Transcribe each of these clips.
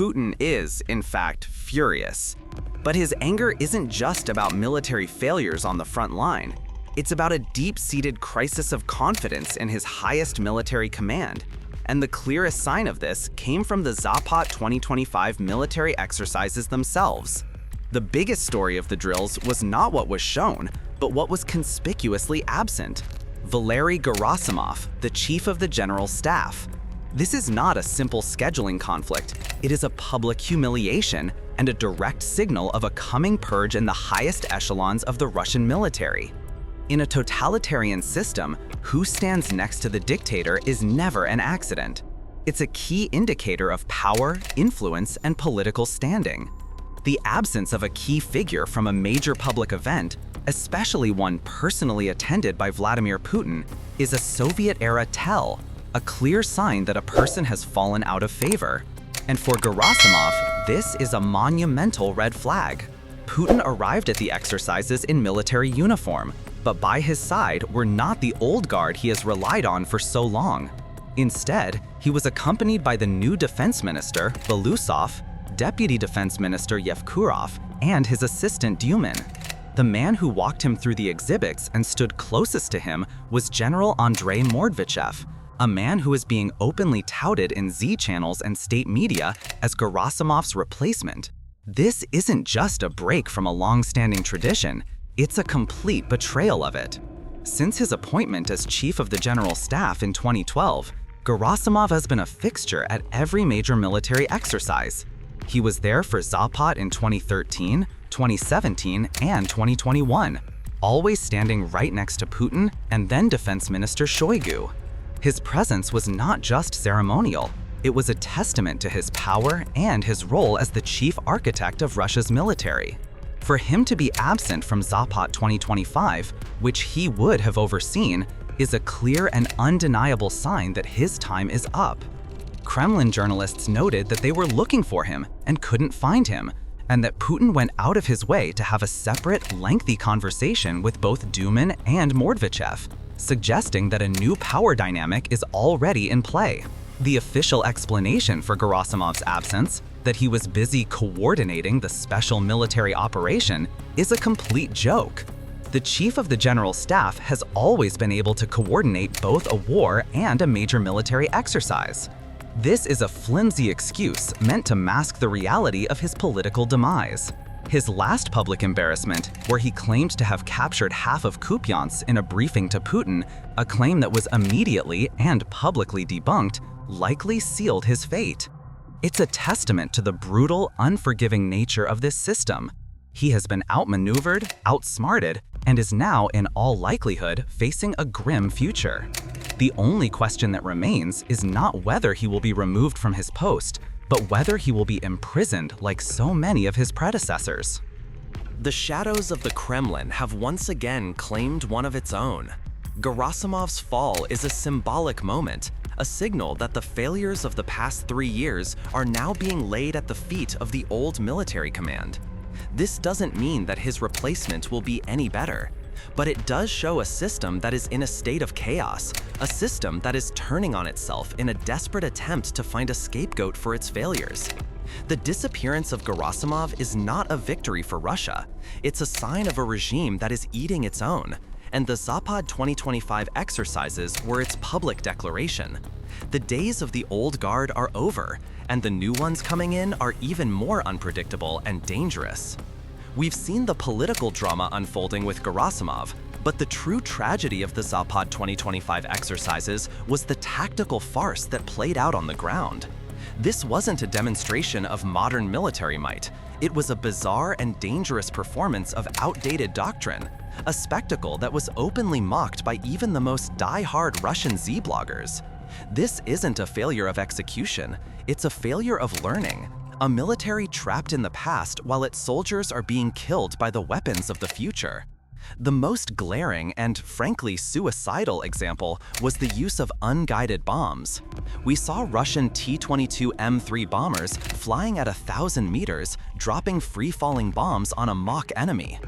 Putin is, in fact, furious. But his anger isn't just about military failures on the front line. It's about a deep-seated crisis of confidence in his highest military command. And the clearest sign of this came from the ZAPAD-2025 military exercises themselves. The biggest story of the drills was not what was shown, but what was conspicuously absent. General Gerasimov, the chief of the General Staff. This is not a simple scheduling conflict. It is a public humiliation and a direct signal of a coming purge in the highest echelons of the Russian military. In a totalitarian system, who stands next to the dictator is never an accident. It's a key indicator of power, influence, and political standing. The absence of a key figure from a major public event, especially one personally attended by Vladimir Putin, is a Soviet-era tell, a clear sign that a person has fallen out of favor. And for Gerasimov, this is a monumental red flag. Putin arrived at the exercises in military uniform, but by his side were not the old guard he has relied on for so long. Instead, he was accompanied by the new defense minister, Belousov, deputy defense minister Yevkurov, and his assistant Dumin. The man who walked him through the exhibits and stood closest to him was General Andrei Mordvichev, a man who is being openly touted in Z channels and state media as Gerasimov's replacement. This isn't just a break from a long-standing tradition, it's a complete betrayal of it. Since his appointment as chief of the General Staff in 2012, Gerasimov has been a fixture at every major military exercise. He was there for ZAPAD in 2013, 2017, and 2021, always standing right next to Putin and then Defense Minister Shoigu. His presence was not just ceremonial, it was a testament to his power and his role as the chief architect of Russia's military. For him to be absent from ZAPAD 2025, which he would have overseen, is a clear and undeniable sign that his time is up. Kremlin journalists noted that they were looking for him and couldn't find him, and that Putin went out of his way to have a separate, lengthy conversation with both Dumin and Mordvichev, suggesting that a new power dynamic is already in play. The official explanation for Gerasimov's absence, that he was busy coordinating the special military operation, is a complete joke. The chief of the General Staff has always been able to coordinate both a war and a major military exercise. This is a flimsy excuse meant to mask the reality of his political demise. His last public embarrassment, where he claimed to have captured half of Kupiansk in a briefing to Putin, a claim that was immediately and publicly debunked, likely sealed his fate. It's a testament to the brutal, unforgiving nature of this system. He has been outmaneuvered, outsmarted, and is now, in all likelihood, facing a grim future. The only question that remains is not whether he will be removed from his post, but whether he will be imprisoned like so many of his predecessors. The shadows of the Kremlin have once again claimed one of its own. Gerasimov's fall is a symbolic moment, a signal that the failures of the past 3 years are now being laid at the feet of the old military command. This doesn't mean that his replacement will be any better, but it does show a system that is in a state of chaos, a system that is turning on itself in a desperate attempt to find a scapegoat for its failures. The disappearance of Gerasimov is not a victory for Russia. It's a sign of a regime that is eating its own, and the ZAPAD 2025 exercises were its public declaration. The days of the old guard are over, and the new ones coming in are even more unpredictable and dangerous. We've seen the political drama unfolding with Gerasimov, but the true tragedy of the ZAPAD 2025 exercises was the tactical farce that played out on the ground. This wasn't a demonstration of modern military might. It was a bizarre and dangerous performance of outdated doctrine, a spectacle that was openly mocked by even the most die-hard Russian Z-bloggers. This isn't a failure of execution, it's a failure of learning. A military trapped in the past while its soldiers are being killed by the weapons of the future. The most glaring and, frankly, suicidal example was the use of unguided bombs. We saw Russian T-22M3 bombers flying at 1,000 meters, dropping free-falling bombs on a mock enemy.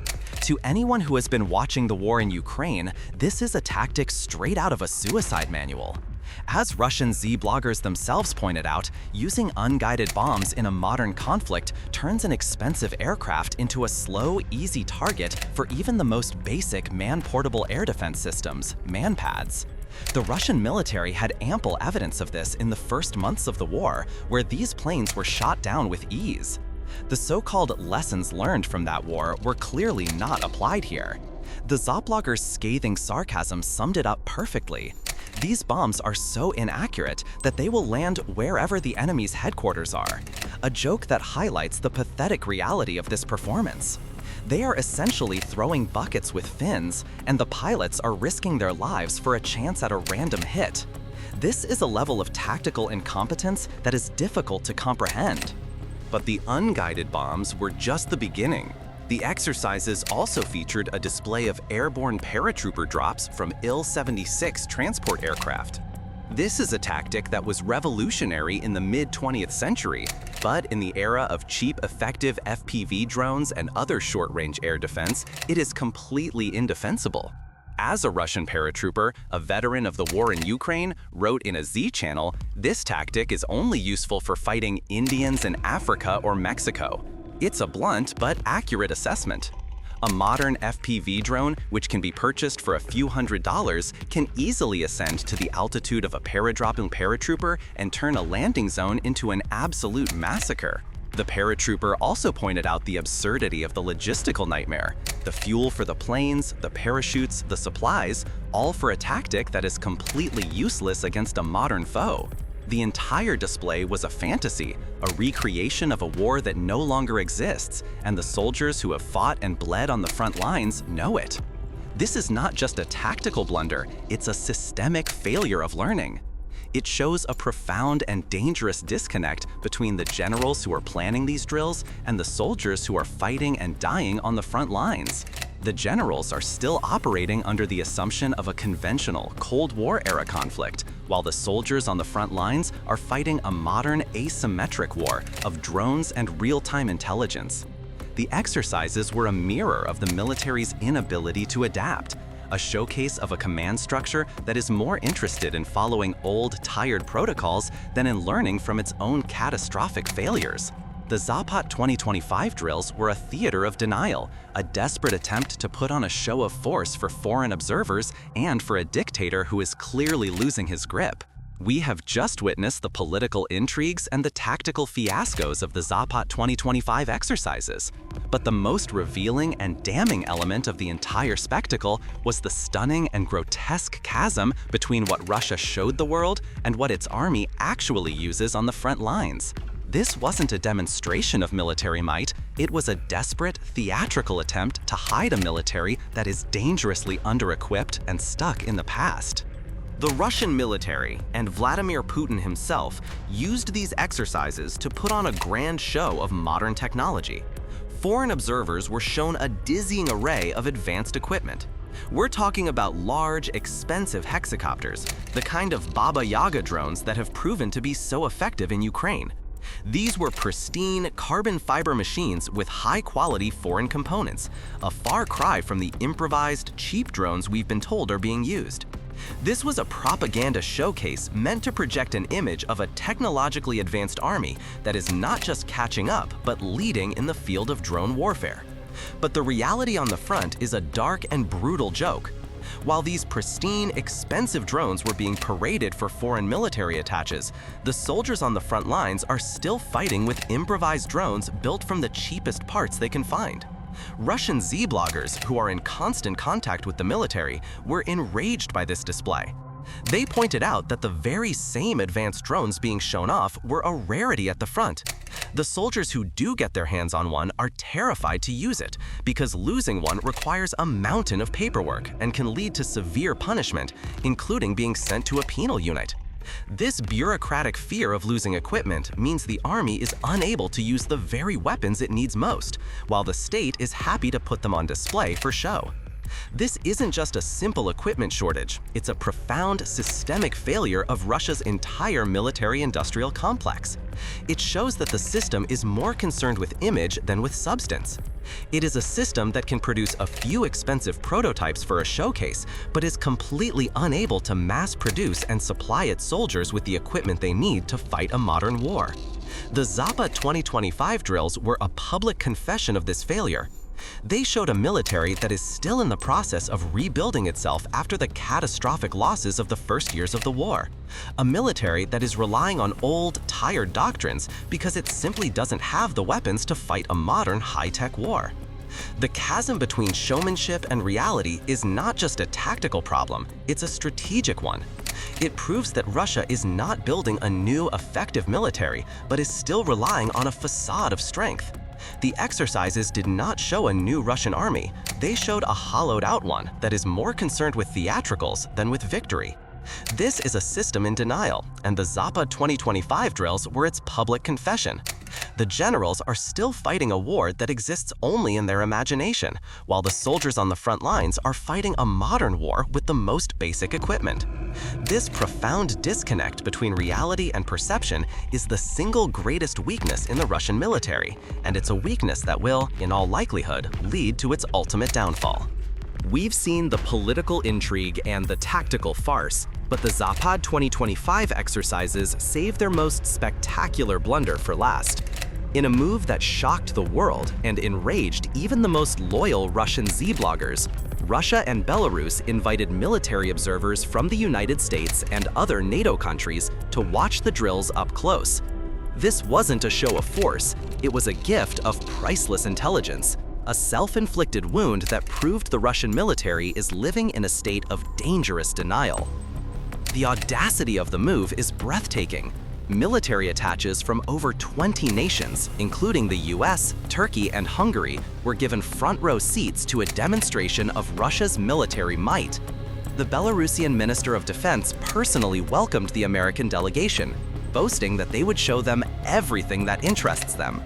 To anyone who has been watching the war in Ukraine, this is a tactic straight out of a suicide manual. As Russian Z-bloggers themselves pointed out, using unguided bombs in a modern conflict turns an expensive aircraft into a slow, easy target for even the most basic man-portable air defense systems, manpads. The Russian military had ample evidence of this in the first months of the war, where these planes were shot down with ease. The so-called lessons learned from that war were clearly not applied here. The ZAPAD-bloggers' scathing sarcasm summed it up perfectly. These bombs are so inaccurate that they will land wherever the enemy's headquarters are, a joke that highlights the pathetic reality of this performance. They are essentially throwing buckets with fins, and the pilots are risking their lives for a chance at a random hit. This is a level of tactical incompetence that is difficult to comprehend. But the unguided bombs were just the beginning. The exercises also featured a display of airborne paratrooper drops from Il-76 transport aircraft. This is a tactic that was revolutionary in the mid-20th century, but in the era of cheap, effective FPV drones and other short-range air defense, it is completely indefensible. As a Russian paratrooper, a veteran of the war in Ukraine, wrote in a Z channel, this tactic is only useful for fighting Indians in Africa or Mexico. It's a blunt but accurate assessment. A modern FPV drone, which can be purchased for a few $100s, can easily ascend to the altitude of a paradropping paratrooper and turn a landing zone into an absolute massacre. The paratrooper also pointed out the absurdity of the logistical nightmare. The fuel for the planes, the parachutes, the supplies, all for a tactic that is completely useless against a modern foe. The entire display was a fantasy, a recreation of a war that no longer exists, and the soldiers who have fought and bled on the front lines know it. This is not just a tactical blunder, it's a systemic failure of learning. It shows a profound and dangerous disconnect between the generals who are planning these drills and the soldiers who are fighting and dying on the front lines. The generals are still operating under the assumption of a conventional Cold War-era conflict, while the soldiers on the front lines are fighting a modern asymmetric war of drones and real-time intelligence. The exercises were a mirror of the military's inability to adapt, a showcase of a command structure that is more interested in following old, tired protocols than in learning from its own catastrophic failures. The ZAPAD-2025 drills were a theater of denial, a desperate attempt to put on a show of force for foreign observers and for a dictator who is clearly losing his grip. We have just witnessed the political intrigues and the tactical fiascos of the ZAPAD-2025 exercises. But the most revealing and damning element of the entire spectacle was the stunning and grotesque chasm between what Russia showed the world and what its army actually uses on the front lines. This wasn't a demonstration of military might, it was a desperate, theatrical attempt to hide a military that is dangerously under-equipped and stuck in the past. The Russian military and Vladimir Putin himself used these exercises to put on a grand show of modern technology. Foreign observers were shown a dizzying array of advanced equipment. We're talking about large, expensive hexacopters, the kind of Baba Yaga drones that have proven to be so effective in Ukraine. These were pristine, carbon fiber machines with high-quality foreign components, a far cry from the improvised, cheap drones we've been told are being used. This was a propaganda showcase meant to project an image of a technologically advanced army that is not just catching up, but leading in the field of drone warfare. But the reality on the front is a dark and brutal joke. While these pristine, expensive drones were being paraded for foreign military attaches, the soldiers on the front lines are still fighting with improvised drones built from the cheapest parts they can find. Russian Z-bloggers, who are in constant contact with the military, were enraged by this display. They pointed out that the very same advanced drones being shown off were a rarity at the front. The soldiers who do get their hands on one are terrified to use it because losing one requires a mountain of paperwork and can lead to severe punishment, including being sent to a penal unit. This bureaucratic fear of losing equipment means the army is unable to use the very weapons it needs most, while the state is happy to put them on display for show. This isn't just a simple equipment shortage, it's a profound systemic failure of Russia's entire military-industrial complex. It shows that the system is more concerned with image than with substance. It is a system that can produce a few expensive prototypes for a showcase, but is completely unable to mass produce and supply its soldiers with the equipment they need to fight a modern war. The ZAPAD-2025 drills were a public confession of this failure. They showed a military that is still in the process of rebuilding itself after the catastrophic losses of the first years of the war. A military that is relying on old, tired doctrines because it simply doesn't have the weapons to fight a modern, high-tech war. The chasm between showmanship and reality is not just a tactical problem, it's a strategic one. It proves that Russia is not building a new, effective military, but is still relying on a facade of strength. The exercises did not show a new Russian army. They showed a hollowed-out one that is more concerned with theatricals than with victory. This is a system in denial, and the ZAPAD-2025 drills were its public confession. The generals are still fighting a war that exists only in their imagination, while the soldiers on the front lines are fighting a modern war with the most basic equipment. This profound disconnect between reality and perception is the single greatest weakness in the Russian military, and it's a weakness that will, in all likelihood, lead to its ultimate downfall. We've seen the political intrigue and the tactical farce, but the ZAPAD 2025 exercises save their most spectacular blunder for last. In a move that shocked the world and enraged even the most loyal Russian Z-bloggers, Russia and Belarus invited military observers from the United States and other NATO countries to watch the drills up close. This wasn't a show of force, it was a gift of priceless intelligence. A self-inflicted wound that proved the Russian military is living in a state of dangerous denial. The audacity of the move is breathtaking. Military attaches from over 20 nations, including the US, Turkey, and Hungary, were given front-row seats to a demonstration of Russia's military might. The Belarusian Minister of Defense personally welcomed the American delegation, boasting that they would show them everything that interests them.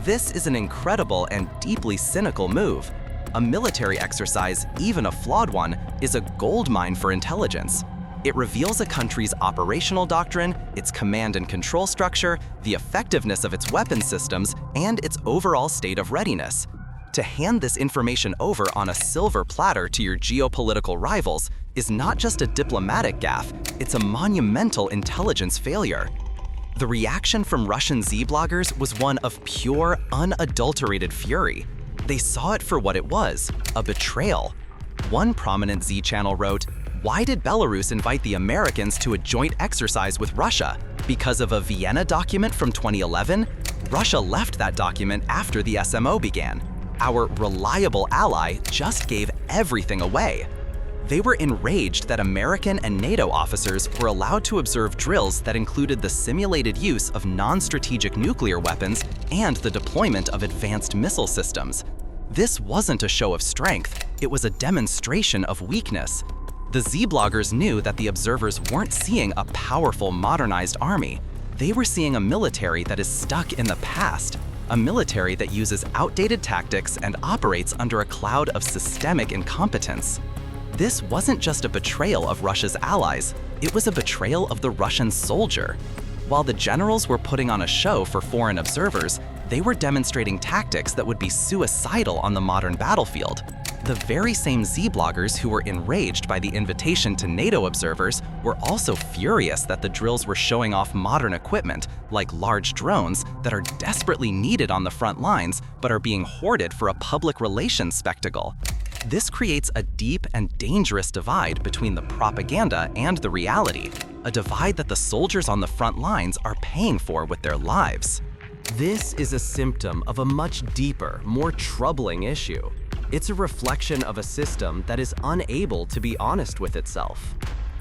This is an incredible and deeply cynical move. A military exercise, even a flawed one, is a goldmine for intelligence. It reveals a country's operational doctrine, its command and control structure, the effectiveness of its weapon systems, and its overall state of readiness. To hand this information over on a silver platter to your geopolitical rivals is not just a diplomatic gaffe, it's a monumental intelligence failure. The reaction from Russian Z-bloggers was one of pure, unadulterated fury. They saw it for what it was, a betrayal. One prominent Z channel wrote, "Why did Belarus invite the Americans to a joint exercise with Russia? Because of a Vienna document from 2011? Russia left that document after the SMO began. Our reliable ally just gave everything away." They were enraged that American and NATO officers were allowed to observe drills that included the simulated use of non-strategic nuclear weapons and the deployment of advanced missile systems. This wasn't a show of strength, it was a demonstration of weakness. The Z-bloggers knew that the observers weren't seeing a powerful, modernized army. They were seeing a military that is stuck in the past, a military that uses outdated tactics and operates under a cloud of systemic incompetence. This wasn't just a betrayal of Russia's allies, it was a betrayal of the Russian soldier. While the generals were putting on a show for foreign observers, they were demonstrating tactics that would be suicidal on the modern battlefield. The very same Z-bloggers who were enraged by the invitation to NATO observers were also furious that the drills were showing off modern equipment, like large drones, that are desperately needed on the front lines but are being hoarded for a public relations spectacle. This creates a deep and dangerous divide between the propaganda and the reality, a divide that the soldiers on the front lines are paying for with their lives. This is a symptom of a much deeper, more troubling issue. It's a reflection of a system that is unable to be honest with itself.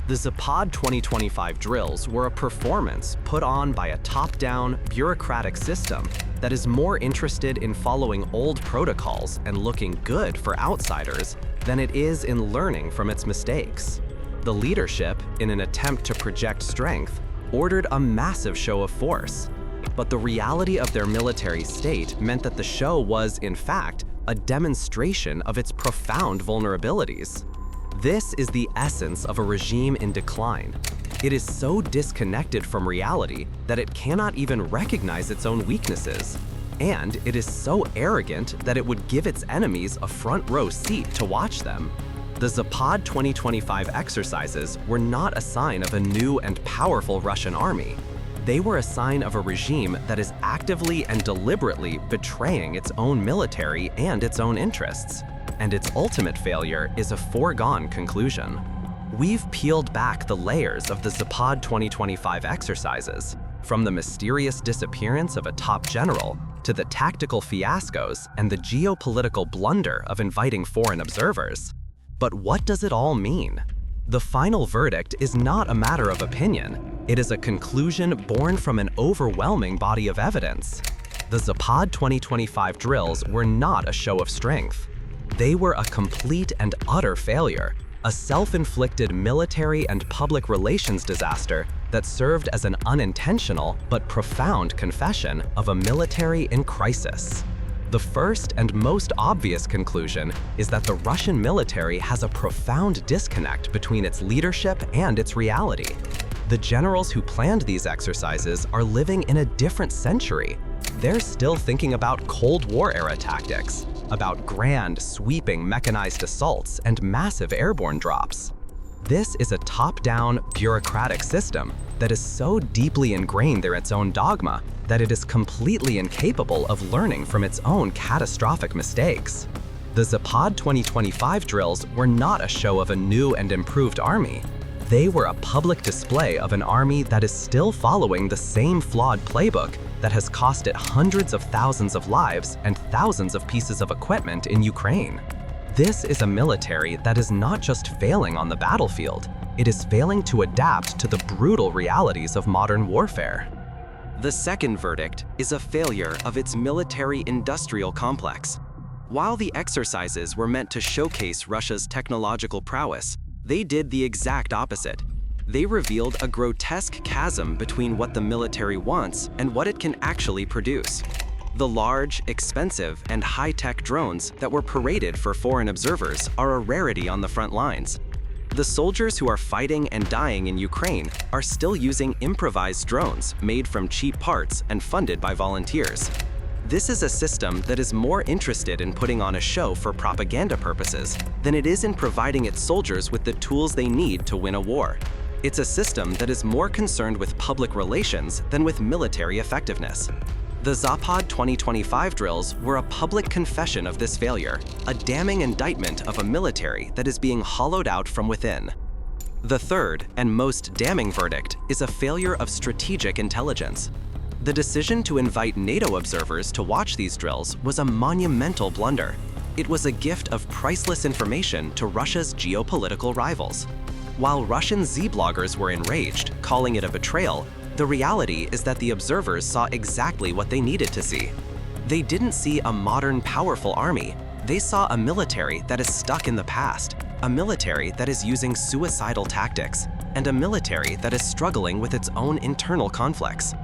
The ZAPAD 2025 drills were a performance put on by a top-down, bureaucratic system that is more interested in following old protocols and looking good for outsiders than it is in learning from its mistakes. The leadership, in an attempt to project strength, ordered a massive show of force. But the reality of their military state meant that the show was, in fact, a demonstration of its profound vulnerabilities. This is the essence of a regime in decline. It is so disconnected from reality that it cannot even recognize its own weaknesses. And it is so arrogant that it would give its enemies a front-row seat to watch them. The ZAPAD-2025 exercises were not a sign of a new and powerful Russian army. They were a sign of a regime that is actively and deliberately betraying its own military and its own interests. And its ultimate failure is a foregone conclusion. We've peeled back the layers of the ZAPAD-2025 exercises, from the mysterious disappearance of a top general to the tactical fiascos and the geopolitical blunder of inviting foreign observers. But what does it all mean? The final verdict is not a matter of opinion. It is a conclusion born from an overwhelming body of evidence. The ZAPAD 2025 drills were not a show of strength. They were a complete and utter failure, a self-inflicted military and public relations disaster that served as an unintentional but profound confession of a military in crisis. The first and most obvious conclusion is that the Russian military has a profound disconnect between its leadership and its reality. The generals who planned these exercises are living in a different century. They're still thinking about Cold War-era tactics, about grand, sweeping mechanized assaults and massive airborne drops. This is a top-down, bureaucratic system that is so deeply ingrained in its own dogma that it is completely incapable of learning from its own catastrophic mistakes. The ZAPAD 2025 drills were not a show of a new and improved army. They were a public display of an army that is still following the same flawed playbook that has cost it hundreds of thousands of lives and thousands of pieces of equipment in Ukraine. This is a military that is not just failing on the battlefield, it is failing to adapt to the brutal realities of modern warfare. The second verdict is a failure of its military-industrial complex. While the exercises were meant to showcase Russia's technological prowess, they did the exact opposite. They revealed a grotesque chasm between what the military wants and what it can actually produce. The large, expensive, and high-tech drones that were paraded for foreign observers are a rarity on the front lines. The soldiers who are fighting and dying in Ukraine are still using improvised drones made from cheap parts and funded by volunteers. This is a system that is more interested in putting on a show for propaganda purposes than it is in providing its soldiers with the tools they need to win a war. It's a system that is more concerned with public relations than with military effectiveness. The ZAPAD 2025 drills were a public confession of this failure, a damning indictment of a military that is being hollowed out from within. The third and most damning verdict is a failure of strategic intelligence. The decision to invite NATO observers to watch these drills was a monumental blunder. It was a gift of priceless information to Russia's geopolitical rivals. While Russian Z-bloggers were enraged, calling it a betrayal, the reality is that the observers saw exactly what they needed to see. They didn't see a modern, powerful army. They saw a military that is stuck in the past, a military that is using suicidal tactics, and a military that is struggling with its own internal conflicts.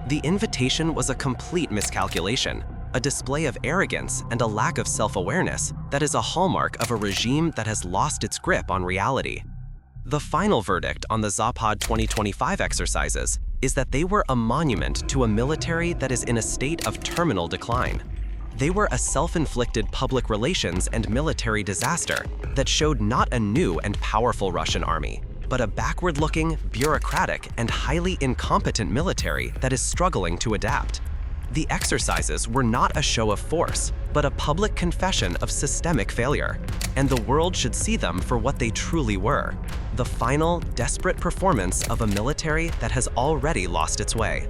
The invitation was a complete miscalculation, a display of arrogance and a lack of self-awareness that is a hallmark of a regime that has lost its grip on reality. The final verdict on the ZAPAD 2025 exercises is that they were a monument to a military that is in a state of terminal decline. They were a self-inflicted public relations and military disaster that showed not a new and powerful Russian army, but a backward-looking, bureaucratic, and highly incompetent military that is struggling to adapt. The exercises were not a show of force, but a public confession of systemic failure, and the world should see them for what they truly were: the final, desperate performance of a military that has already lost its way.